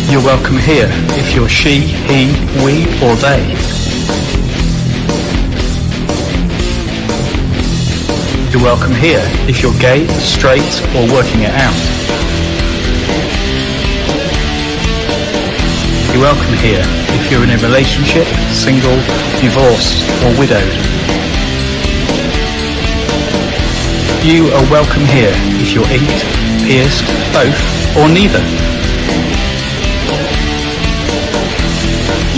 You're welcome here if you're she, he, we or they. You're welcome here if you're gay, straight or working it out. You're welcome here if you're in a relationship, single, divorced or widowed. You are welcome here if you're inked, pierced, both or neither.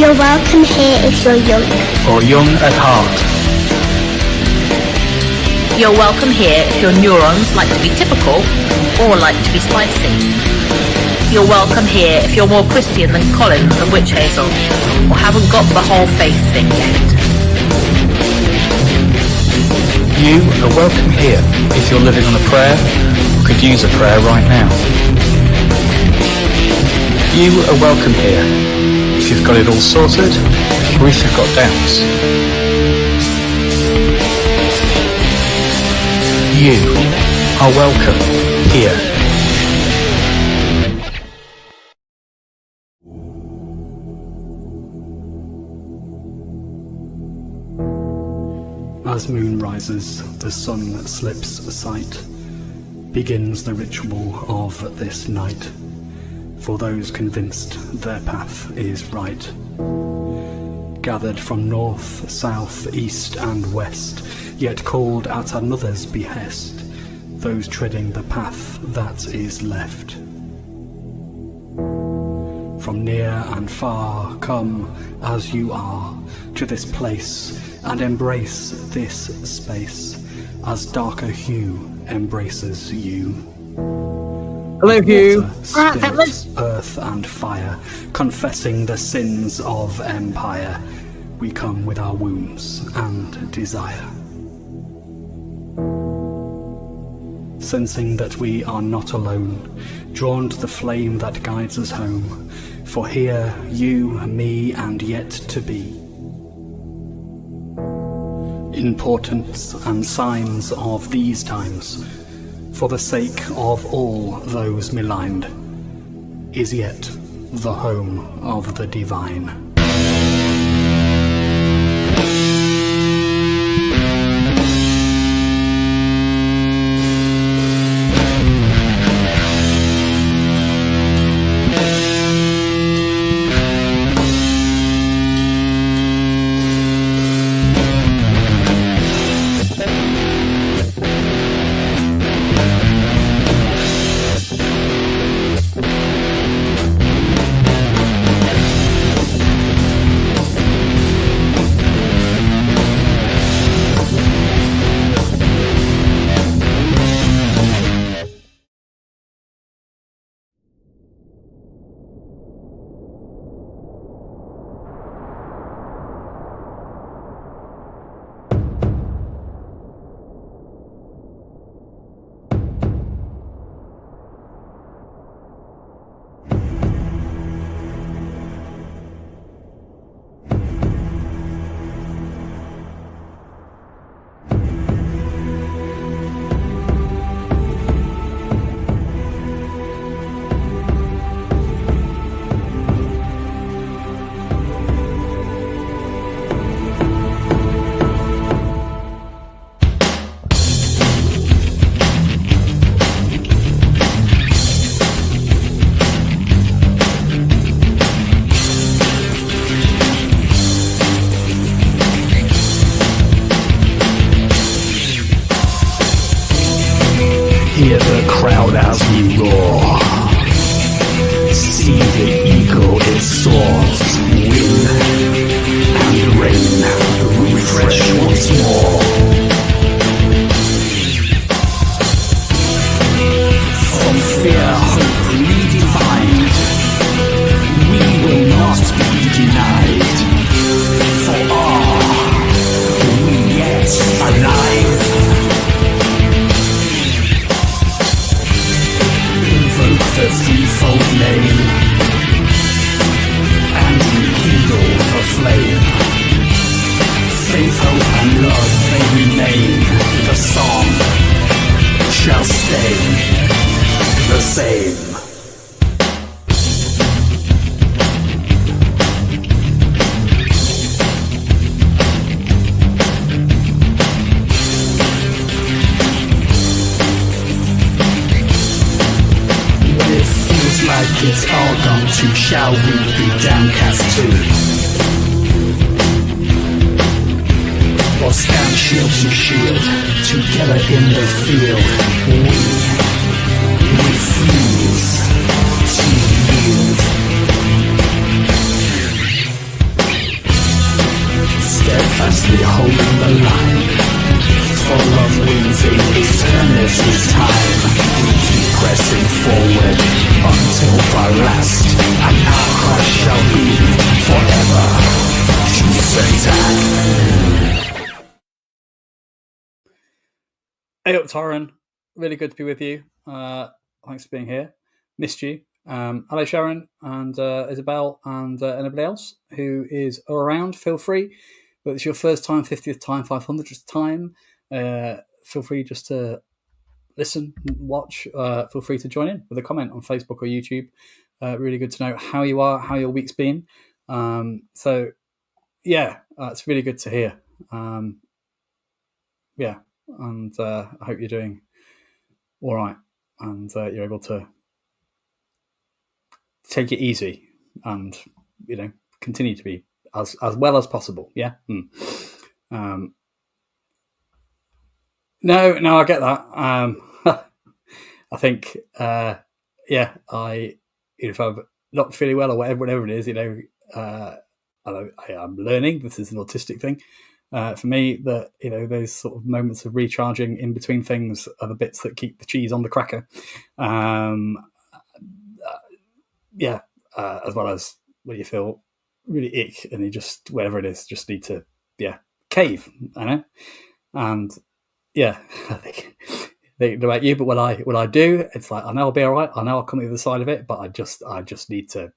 You're welcome here if you're young. Or young at heart. You're welcome here if your neurons like to be typical or like to be spicy. You're welcome here if you're more Christian than Collins and Witch Hazel, or haven't got the whole faith thing yet. You are welcome here if you're living on a prayer or could use a prayer right now. You are welcome here if you've got it all sorted or if you've got doubts. You are welcome here. As moon rises, the sun slips sight, begins the ritual of this night, for those convinced their path is right. Gathered from north, south, east and west, yet called at another's behest, those treading the path that is left. From near and far come as you are to this place, and embrace this space as darker hue embraces you. Hello, Hugh. Water, spirit, earth and fire, confessing the sins of empire, we come with our wounds and desire. Sensing that we are not alone, drawn to the flame that guides us home, for here you, me and yet to be. Importance and signs of these times, for the sake of all those maligned, is yet the home of the divine. it's all gone too. Shall we be downcast too? Or stand shield to shield, together in the field. We refuse to yield. Steadfastly holding the line, full of wings in eternity's time. We keep pressing forward until the last, and our cry shall be forever. Choose attack. Hey up, Torren. Really good to be with you. Thanks for being here. Missed you. Hello, Sharon and Isabel and anybody else who is around. Feel free. Whether it's your first time, 50th time, 500th time, feel free just to listen, watch. Feel free to join in with a comment on Facebook or YouTube. Really good to know how you are, how your week's been. So, yeah, it's really good to hear. Yeah. And I hope you're doing all right and you're able to take it easy and, continue to be as well as possible. Yeah. No, I get that. I think, if I'm not feeling well or whatever it is, I'm learning. This is an autistic thing. For me, that those sort of moments of recharging in between things are the bits that keep the cheese on the cracker. As well as when you feel really ick and you just whatever it is, just need to cave. I know, and I think about you, but when I do, it's like I know I'll be all right. I know I'll come to the other side of it, but I just need to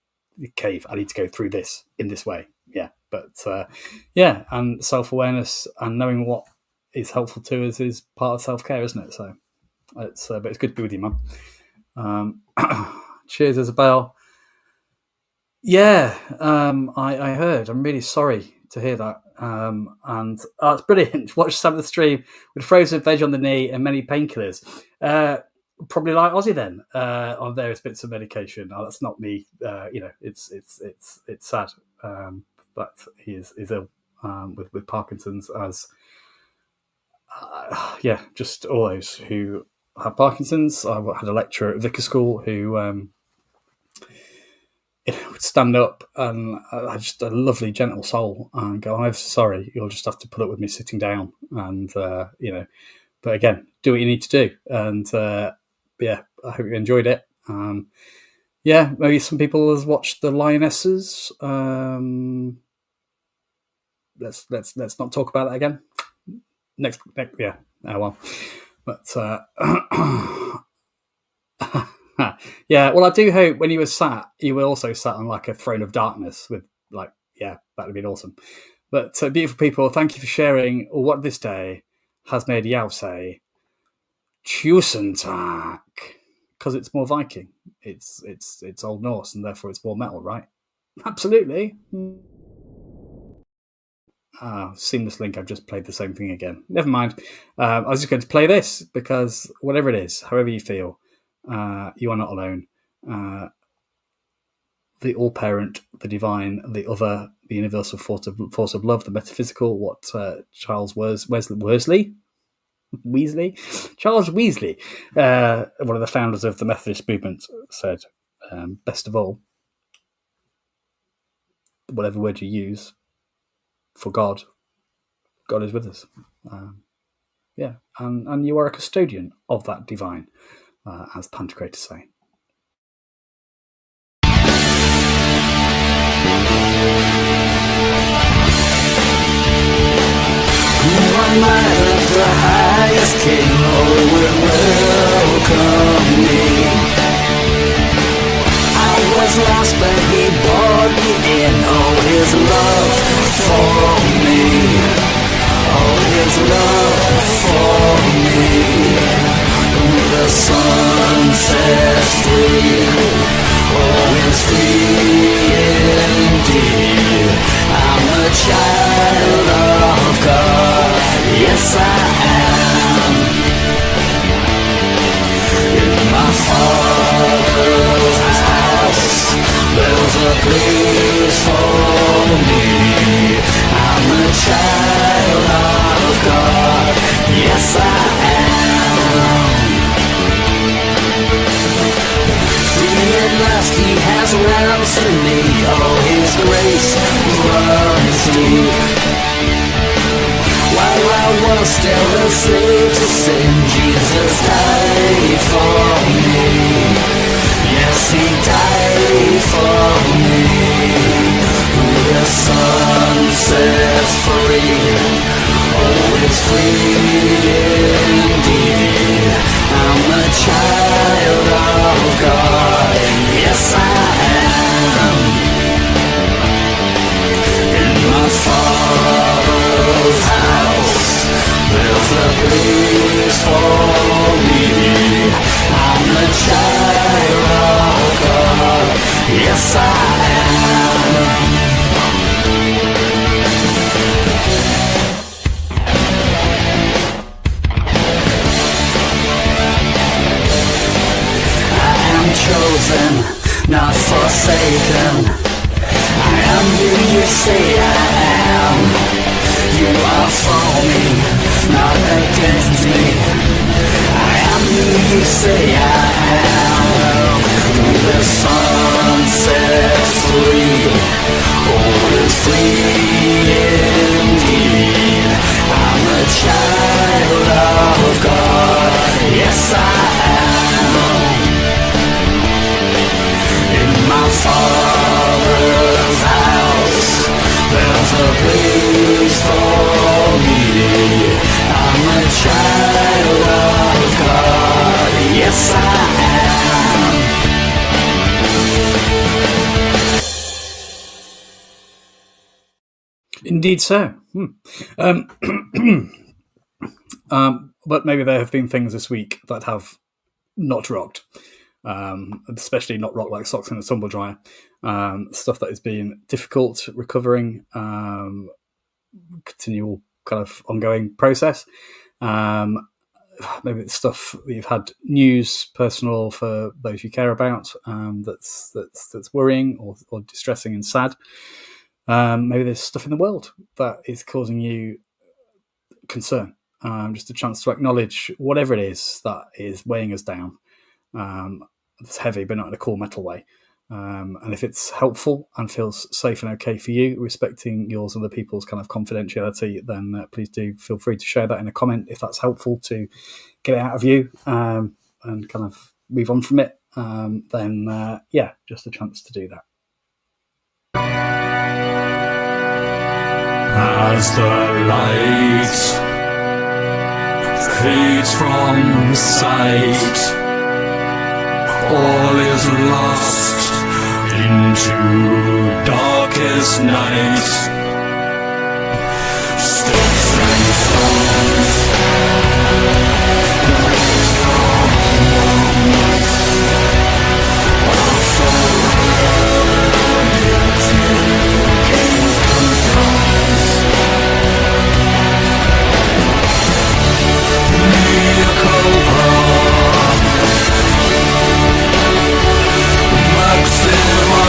cave. I need to go through this in this way. Yeah. But and self-awareness and knowing what is helpful to us is part of self-care, isn't it? So it's but it's good to be with you, Mum. Cheers, Isabel. Yeah, I heard. I'm really sorry to hear that. And it's brilliant. Watch some of the stream with frozen veg on the knee and many painkillers. Probably like Ozzy then on various bits of medication. Oh, that's not me. It's sad. But he is ill with Parkinson's, as just all those who have Parkinson's. I had a lecturer at Vicar School who would stand up and just a lovely, gentle soul and go, "I'm sorry, you'll just have to put up with me sitting down," and but again, do what you need to do. And I hope you enjoyed it. Maybe some people have watched The Lionesses. Let's not talk about that again. Next, yeah. Oh well, but Well, I do hope when you were sat, you were also sat on like a throne of darkness with that would be awesome. But beautiful people, thank you for sharing what this day has made Yaw say, "Tusen tak," because it's more Viking. It's Old Norse, and therefore it's more metal, right? Absolutely. Seamless link. I've just played the same thing again. Never mind. I was just going to play this because whatever it is, however you feel, you are not alone. The all-parent, the divine, the other, the universal force of love, the metaphysical. What Charles Weasley, one of the founders of the Methodist movement, said. Best of all, whatever word you use for God is with us. And you are a custodian of that divine, as Pantocrator say. One night of the highest king, will welcome me. I was lost, but he brought me in. Oh, his love for me. Oh, his love for me. The sun sets free. Oh, it's free indeed. I'm a child of God. Yes, I am. In my Father's house place for me. I'm a child of God, yes I am. Free at last he has ransomed me, oh his grace runs deep. While I was still a slave to sin, Jesus died for me. Yes, he died for me. Who the Son sets free, oh, is free indeed. I'm a child of God, yes I am. In my Father's house, there's a place for me. I'm a child of God, yes I am. I am chosen, not forsaken. I am who you say I am. You are for me, not against me. I am who you say I am. Who the Son sets free, oh, is free indeed. I'm a child of God, yes I am. In my Father's house, there's a place for me. I'm a child of God, yes I am. Indeed so. But maybe there have been things this week that have not rocked, especially not rocked like socks in a tumble dryer. Stuff that has been difficult recovering, continual kind of ongoing process. Maybe it's stuff that you've had news, personal for those you care about, that's worrying or distressing and sad. Maybe there's stuff in the world that is causing you concern. Just a chance to acknowledge whatever it is that is weighing us down. It's heavy, but not in a cool metal way. And if it's helpful and feels safe and okay for you, respecting yours and other people's kind of confidentiality, then please do feel free to share that in a comment if that's helpful to get it out of you and kind of move on from it. Then just a chance to do that. As the light fades from sight, all is lost into darkest night. Sticks and stones, Maxima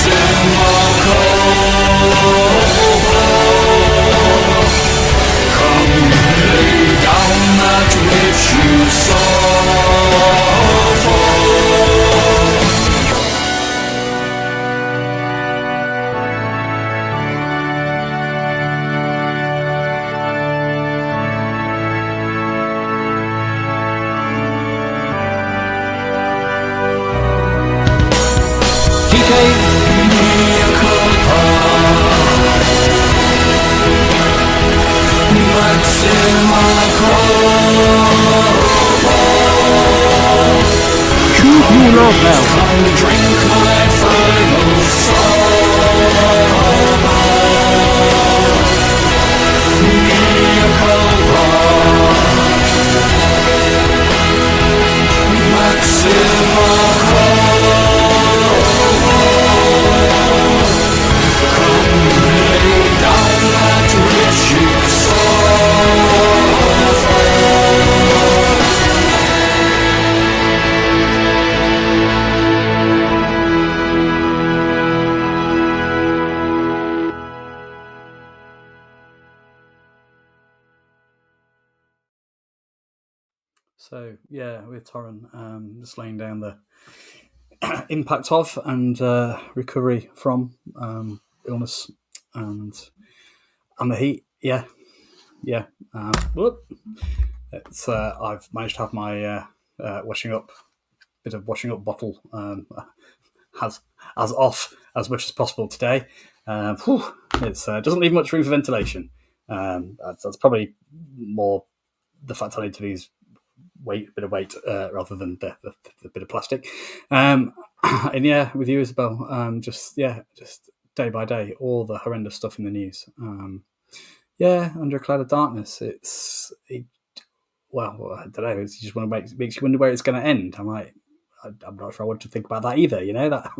Choose your love now. Drink my final So yeah, with Torren, just laying down the impact of and recovery from illness and the heat. Yeah. Whoop. It's I've managed to have my washing up bottle as off as much as possible today. It doesn't leave much room for ventilation. That's probably more the fact I need to lose a bit of weight rather than the bit of plastic. And yeah, with you, Isabel, just day by day, all the horrendous stuff in the news. Under a cloud of darkness, I don't know. It just makes you wonder where it's going to end. I'm not sure I want to think about that either. You know that.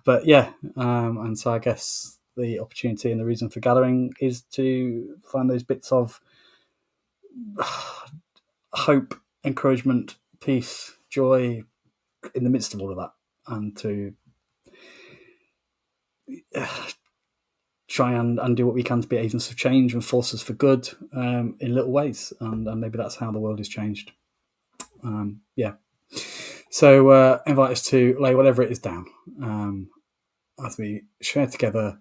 But yeah, and so I guess the opportunity and the reason for gathering is to find those bits of hope, encouragement, peace, joy in the midst of all of that, and to try and do what we can to be agents of change and forces for good in little ways, and maybe that's how the world is changed. So invite us to lay whatever it is down as we share together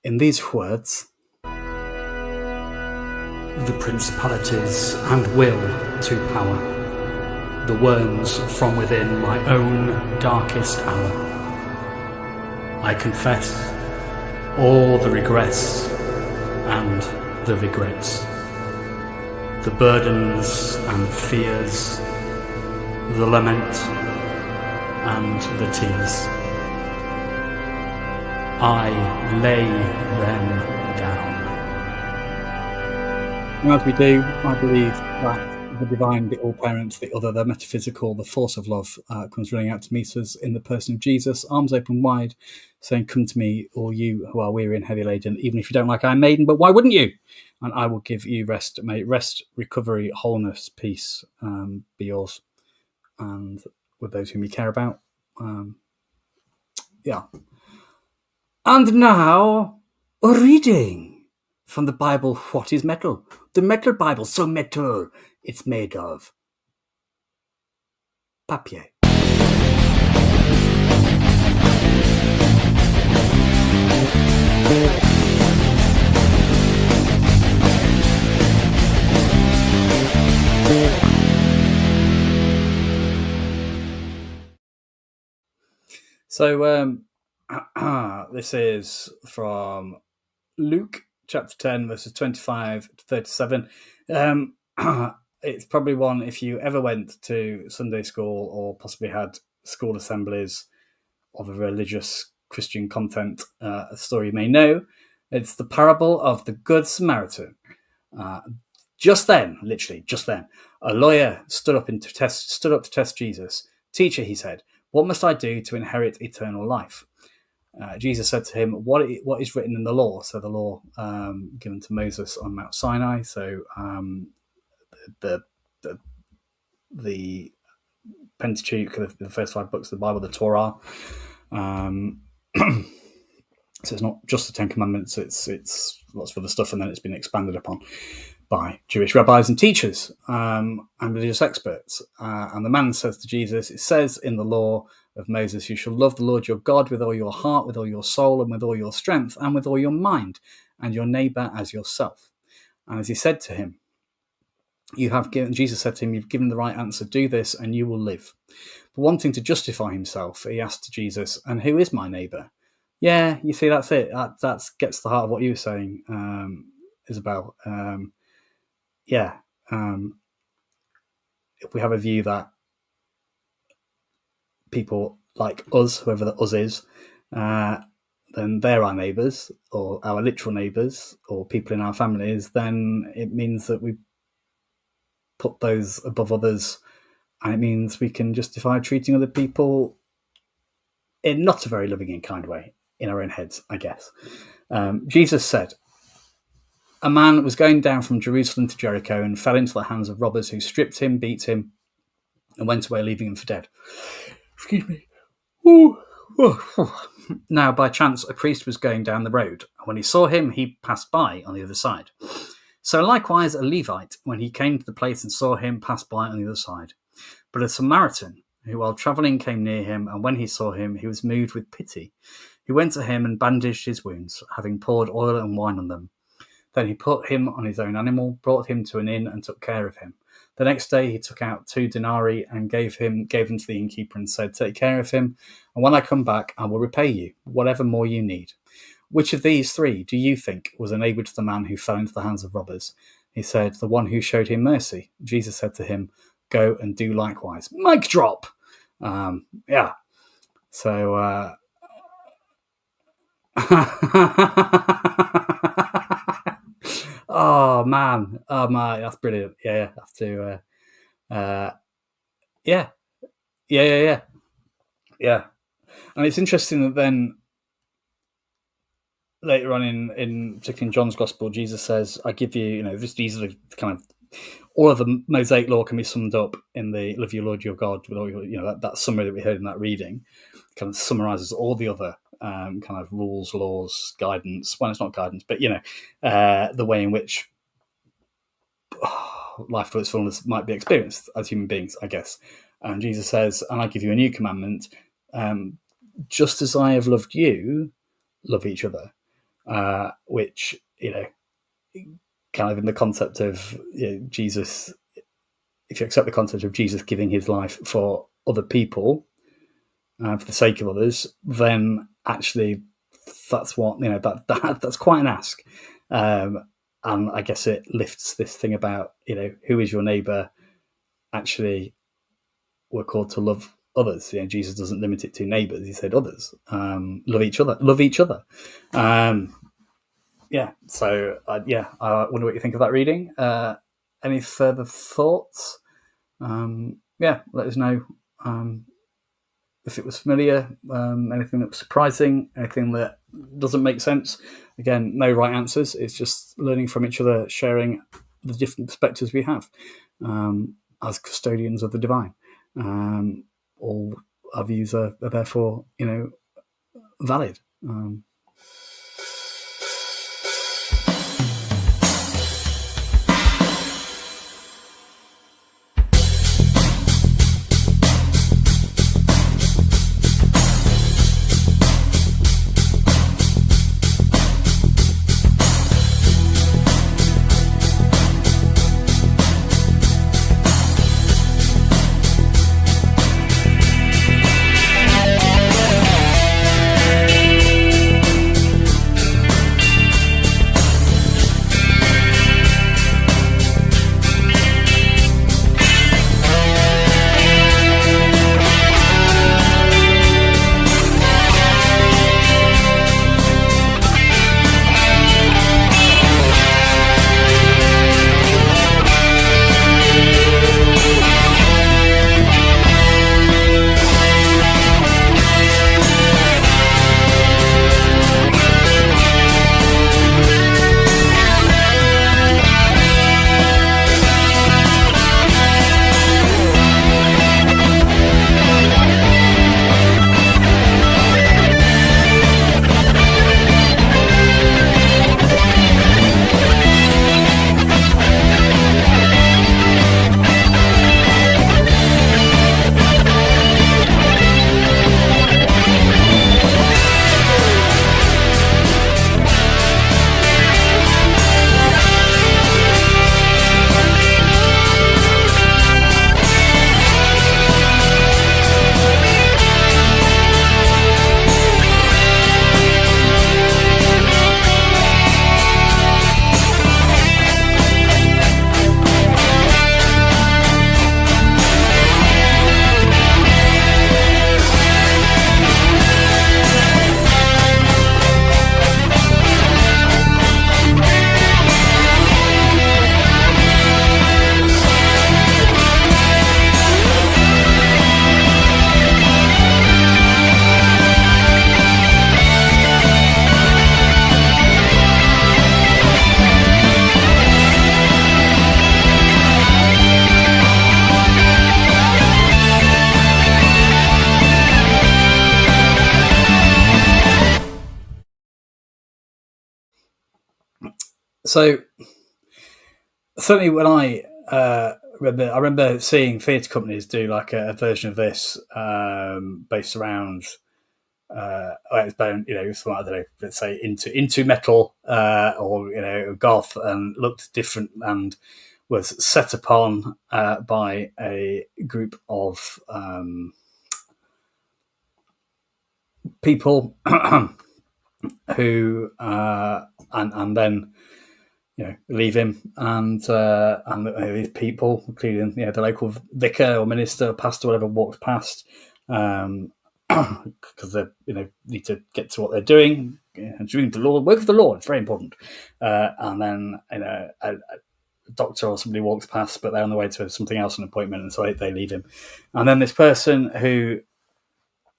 in these words. The principalities and will to power, the worms from within my own darkest hour. I confess all the regrets and the regrets, the burdens and fears, the lament and the tears. I lay them down. And as we do, I believe that the divine, the all-parent, the other, the metaphysical, the force of love comes running out to meet us in the person of Jesus, arms open wide, saying, "Come to me, all you who are weary and heavy laden, even if you don't like Iron Maiden, but why wouldn't you? And I will give you rest. May rest, recovery, wholeness, peace be yours, and with those whom you care about." And now, a reading from the Bible, What is Metal? The Metal Bible, so metal, it's made of papier. So this is from Luke chapter 10, verses 25 to 37. It's probably one, if you ever went to Sunday school or possibly had school assemblies of a religious Christian content, a story you may know. It's the parable of the Good Samaritan. Just then, a lawyer stood up to test Jesus. "Teacher," he said, "what must I do to inherit eternal life?" Jesus said to him, what is written in the law? So the law given to Moses on Mount Sinai. So the Pentateuch, the first 5 books of the Bible, the Torah. So it's not just the Ten Commandments, it's lots of other stuff, and then it's been expanded upon by Jewish rabbis and teachers and religious experts. And the man says to Jesus, it says in the law of Moses, you shall love the Lord your God with all your heart, with all your soul, and with all your strength, and with all your mind, and your neighbour as yourself. And as he said to him, Jesus said to him, you've given the right answer, do this and you will live. But wanting to justify himself, he asked Jesus, and who is my neighbour? Yeah, you see, that's it. That gets to the heart of what you were saying, Isabel. If we have a view that people like us, whoever the us is, then they're our neighbours or our literal neighbours or people in our families, then it means that we put those above others, and it means we can justify treating other people in not a very loving and kind way in our own heads, I guess. Jesus said, a man was going down from Jerusalem to Jericho and fell into the hands of robbers who stripped him, beat him, and went away, leaving him for dead. Excuse me. Now, by chance, a priest was going down the road. When he saw him, he passed by on the other side. So likewise, a Levite, when he came to the place and saw him, passed by on the other side. But a Samaritan, who while travelling came near him, and when he saw him, he was moved with pity. He went to him and bandaged his wounds, having poured oil and wine on them. Then he put him on his own animal, brought him to an inn, and took care of him. The next day he took out 2 denarii and gave them to the innkeeper and said, take care of him, and when I come back, I will repay you, whatever more you need. Which of these 3 do you think was a neighbour to the man who fell into the hands of robbers? He said, the one who showed him mercy. Jesus said to him, go and do likewise. Mic drop! So, oh man, that's brilliant. Yeah, I have to. Yeah. And it's interesting that then later on in particularly in John's Gospel, Jesus says, "I give you, these are the kind of all of the Mosaic law can be summed up in the love your Lord your God with all your, that summary that we heard in that reading, kind of summarizes all the other kind of rules, laws, guidance. Well, it's not guidance, but the way in which life to its fullness might be experienced as human beings, I guess." And Jesus says, "And I give you a new commandment, just as I have loved you, love each other." Which kind of in the concept of Jesus, if you accept the concept of Jesus giving his life for other people, for the sake of others, then actually that's what that's quite an ask, and I guess it lifts this thing about who is your neighbour. Actually, we're called to love others. Jesus doesn't limit it to neighbours; he said others. Love each other. So I wonder what you think of that reading. Any further thoughts? Let us know if it was familiar, anything that was surprising, anything that doesn't make sense. Again, no right answers. It's just learning from each other, sharing the different perspectives we have as custodians of the divine. All our views are therefore, valid. So certainly when I remember seeing theatre companies do like a version of this based around it's about, some, I don't know, let's say into metal or goth, and looked different and was set upon by a group of people who and then leave him, and these people, including the local vicar or minister, pastor, whatever, walks past because they need to get to what they're doing and doing the Lord, work of the Lord. It's very important. And then a doctor or somebody walks past, but they're on the way to something else, an appointment, and so they leave him. And then this person who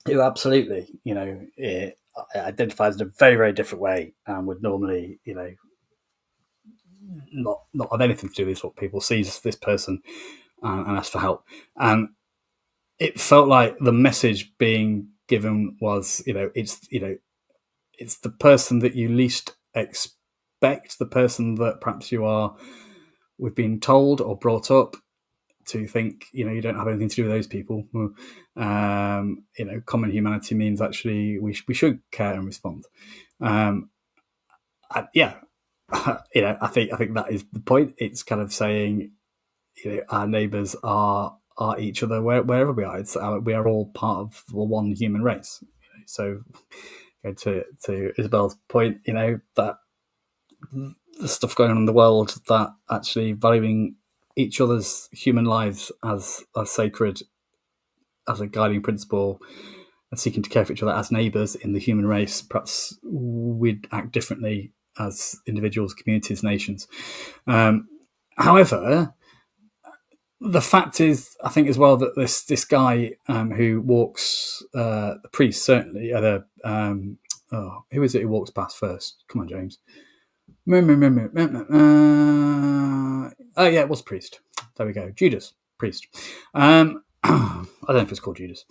absolutely identifies in a very, very different way and would normally not have anything to do with what people sees this person and asks for help. And it felt like the message being given was, it's the person that you least expect, the person that perhaps we've been told or brought up to think, you don't have anything to do with those people. Common humanity means actually we should care and respond. I think that is the point. It's kind of saying, our neighbours are each other wherever we are. We are all part of the one human race. So, to Isabel's point, that the stuff going on in the world, that actually valuing each other's human lives as sacred, as a guiding principle, and seeking to care for each other as neighbours in the human race, perhaps we'd act differently as individuals, communities, nations. However, the fact is, I think as well, that this guy who walks, the priest certainly, who is it who walks past first? Come on, James. Oh yeah, it was priest. There we go. Judas, priest. I don't know if it's called Judas.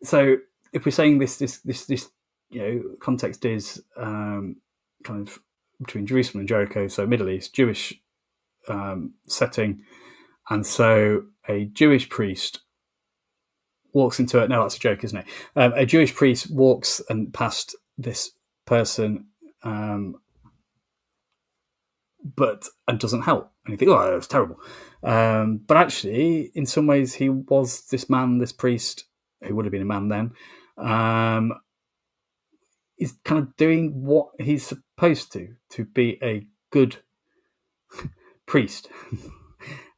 So if we're saying this context is kind of between Jerusalem and Jericho, so Middle East, Jewish setting, and so a Jewish priest walks into it. No, that's a joke, isn't it? A Jewish priest walks and past this person, but doesn't help. And you think, oh, that's terrible. But actually, in some ways, he was this man, this priest, who would have been a man then, is kind of doing what he's supposed to be a good priest,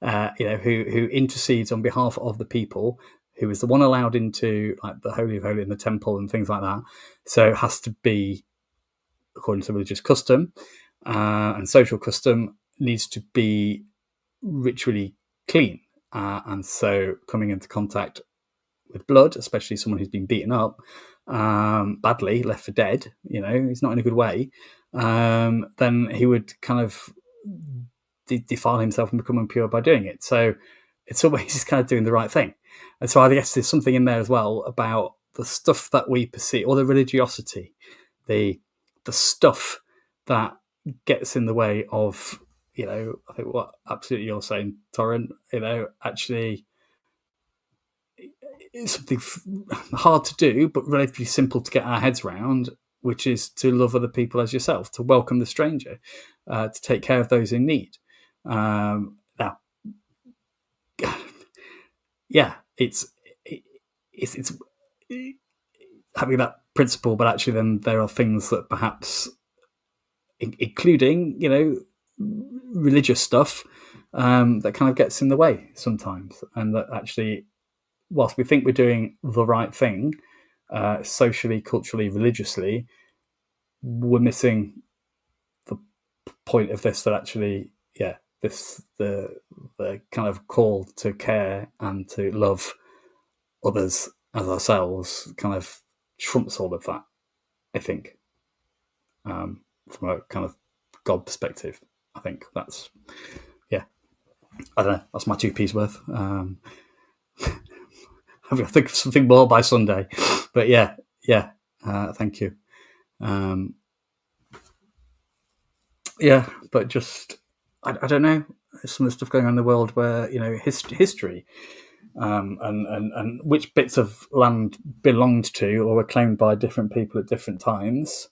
who intercedes on behalf of the people, who is the one allowed into like the Holy of Holies in the temple and things like that. So it has to be, according to religious custom and social custom, needs to be ritually clean. And so coming into contact with blood, especially someone who's been beaten up badly, left for dead, he's not in a good way, then he would kind of defile himself and become impure by doing it. So it's always he's kind of doing the right thing. And so I guess there's something in there as well about the stuff that we perceive, or the religiosity, the stuff that gets in the way of, I think what absolutely you're saying, Torrent, actually it's something hard to do, but relatively simple to get our heads around, which is to love other people as yourself, to welcome the stranger, to take care of those in need. Now, yeah, it's having that principle, but actually then there are things that perhaps, including, religious stuff, that kind of gets in the way sometimes, and that actually, whilst we think we're doing the right thing, socially, culturally, religiously, we're missing the point of this, that actually, the kind of call to care and to love others as ourselves kind of trumps all of that, I think, from a kind of God perspective. I think that's, I don't know, that's my 2p's worth. I'm going to think of something more by Sunday, but thank you. yeah, but just I don't know, some of the stuff going on in the world where history and which bits of land belonged to or were claimed by different people at different times,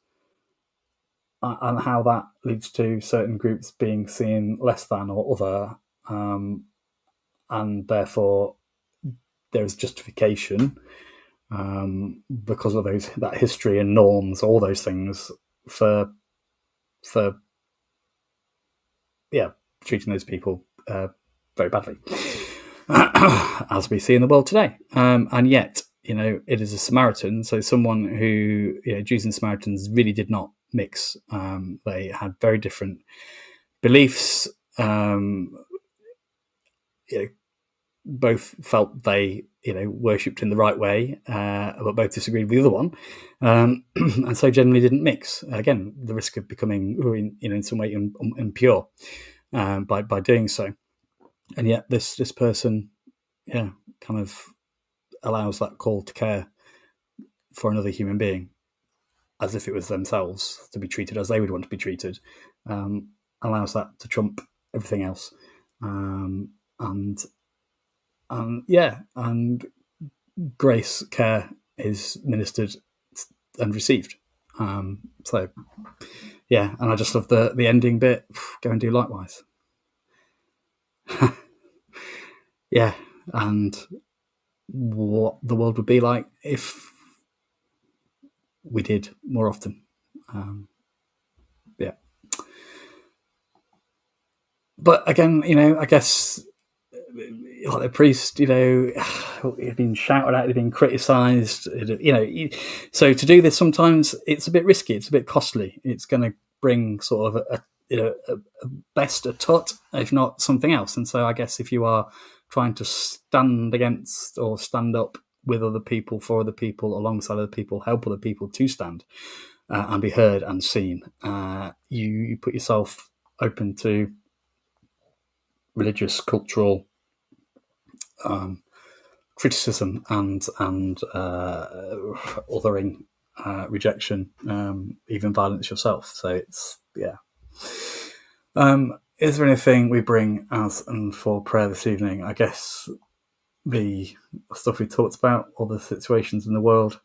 and how that leads to certain groups being seen less than or other, and therefore there's justification because of that history and norms, all those things for treating those people very badly, as we see in the world today. And yet, it is a Samaritan, so someone who, Jews and Samaritans really did not mix. They had very different beliefs. Both felt they, worshipped in the right way, but both disagreed with the other one, and so generally didn't mix. Again, the risk of becoming, in some way, impure by doing so. And yet, this person, kind of allows that call to care for another human being, as if it was themselves, to be treated as they would want to be treated. Allows that to trump everything else, and grace, care is ministered and received. And I just love the ending bit. Go and do likewise. Yeah, and what the world would be like if we did more often. But again, I guess, like the priest, he'd been shouted at, he'd been criticised, so to do this sometimes it's a bit risky, it's a bit costly, it's going to bring sort of a best a tut, if not something else. And so I guess if you are trying to stand against or stand up with other people, for other people, alongside other people, help other people to stand and be heard and seen, you put yourself open to religious, cultural criticism and othering, rejection, even violence yourself. So it's is there anything we bring as and for prayer this evening? I guess the stuff we talked about, all the situations in the world,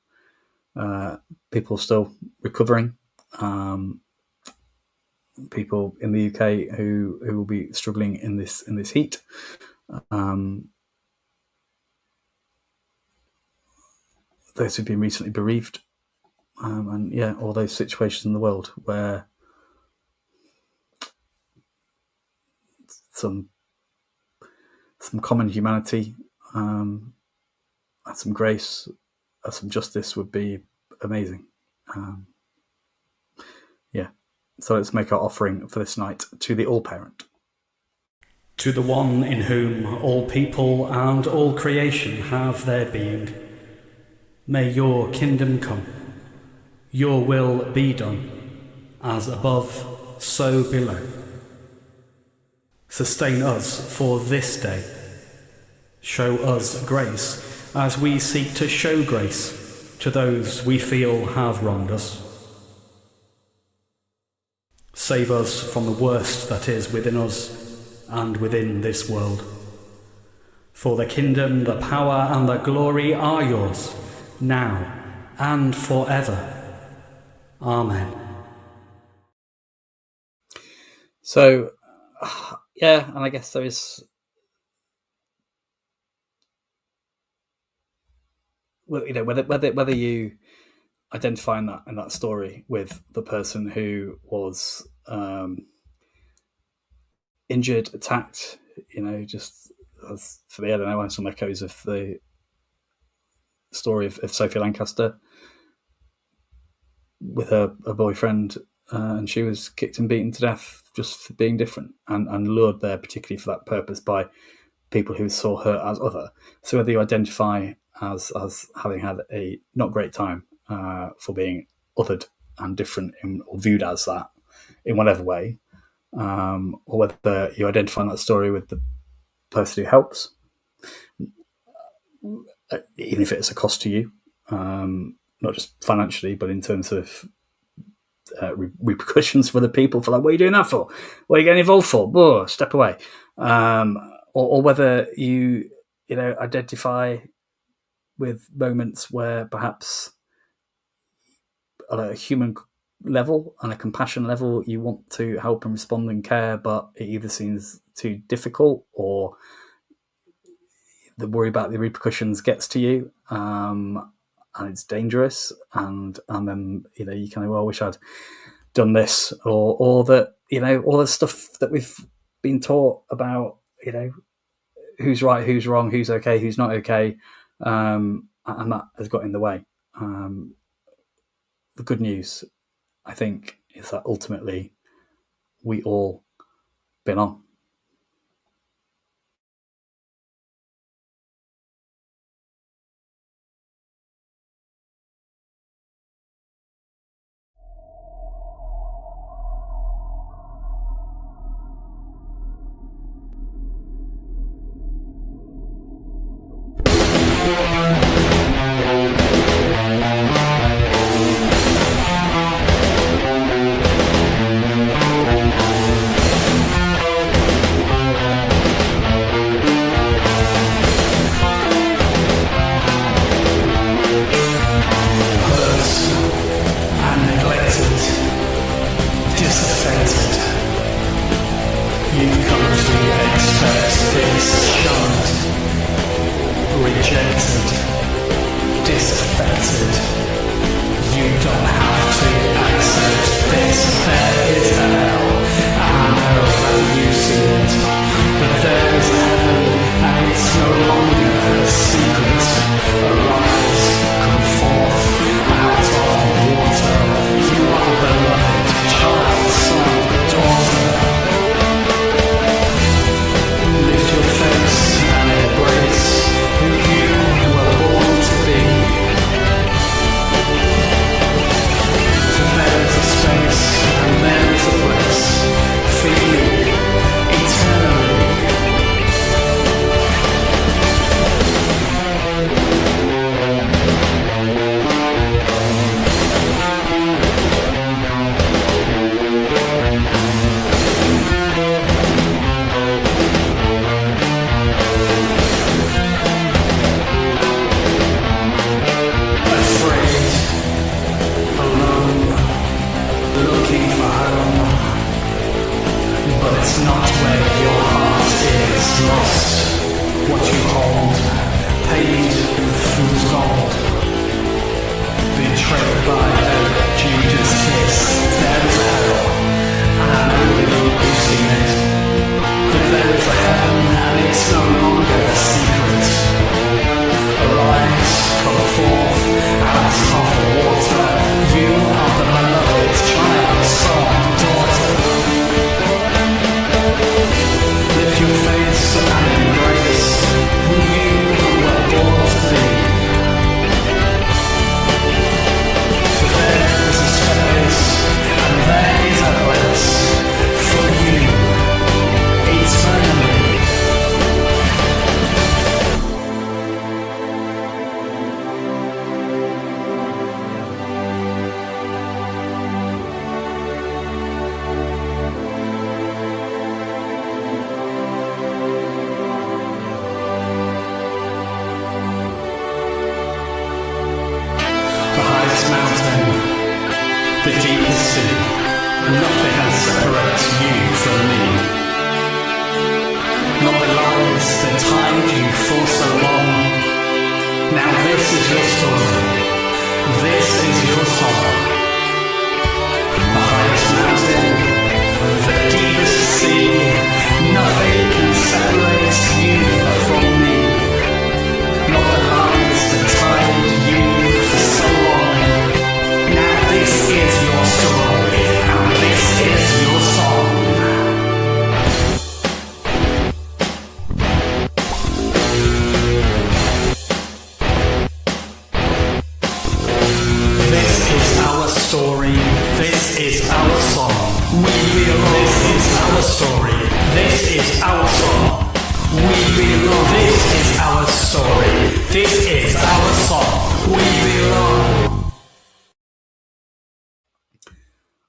people still recovering, people in the UK who will be struggling in this heat, those who've been recently bereaved, and all those situations in the world where some common humanity, and some grace, some justice would be amazing. So let's make our offering for this night to the All-Parent. To the one in whom all people and all creation have their being, may your kingdom come, your will be done, as above, so below. Sustain us for this day. Show us grace as we seek to show grace to those we feel have wronged us. Save us from the worst that is within us and within this world. For the kingdom, the power, and the glory are yours, now and forever. Amen. So, and I guess there is, whether you identify in that story with the person who was injured, attacked, just as for me, I don't know, I have some echoes of the story of Sophie Lancaster with her boyfriend, and she was kicked and beaten to death just for being different, and lured there particularly for that purpose by people who saw her as other. So whether you identify as having had a not great time for being othered and different or viewed as that in whatever way, or whether you identify in that story with the person who helps, even if it's a cost to you, not just financially, but in terms of repercussions for the people for like, what are you doing that for? What are you getting involved for? Whoa, step away. Or whether you identify with moments where perhaps at a human level and a compassion level you want to help and respond and care, but it either seems too difficult or the worry about the repercussions gets to you, and it's dangerous, and then you kind of, well, I wish I'd done this, or that all the stuff that we've been taught about who's right, who's wrong, who's okay, who's not okay, and that has got in the way. The good news, I think, is that ultimately we all belong.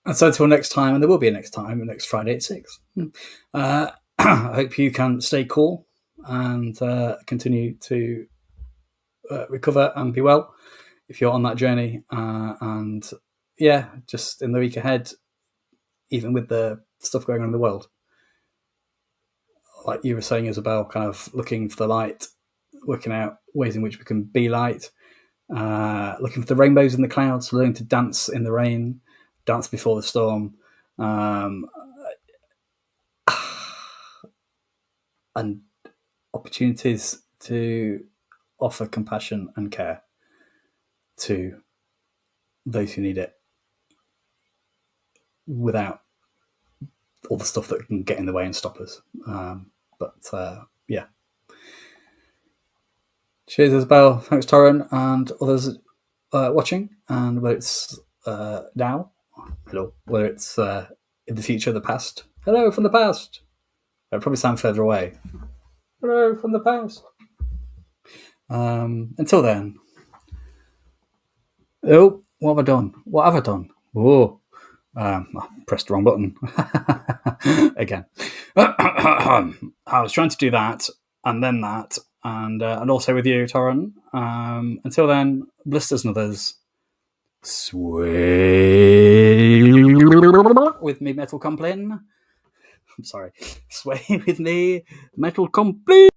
And so until next time, and there will be a next time, next Friday at 6. I hope you can stay cool and continue to recover and be well if you're on that journey. And yeah, just in the week ahead, even with the stuff going on in the world, like you were saying, Isabel, kind of looking for the light, working out ways in which we can be light, looking for the rainbows in the clouds, learning to dance in the rain, dance before the storm, and opportunities to offer compassion and care to those who need it without all the stuff that can get in the way and stop us. Yeah. Cheers, Isabel. Thanks, Torren, and others watching. And whether it's now, hello, whether it's in the future, the past, hello from the past. I'd probably sound further away. Hello from the past. Until then. Oh, what have I done? What have I done? Oh, I pressed the wrong button again. I was trying to do that and then that, and also with you, Torren. Until then, blisters and others. Sway with me, Metal Compline. I'm sorry. Sway with me, Metal Compline.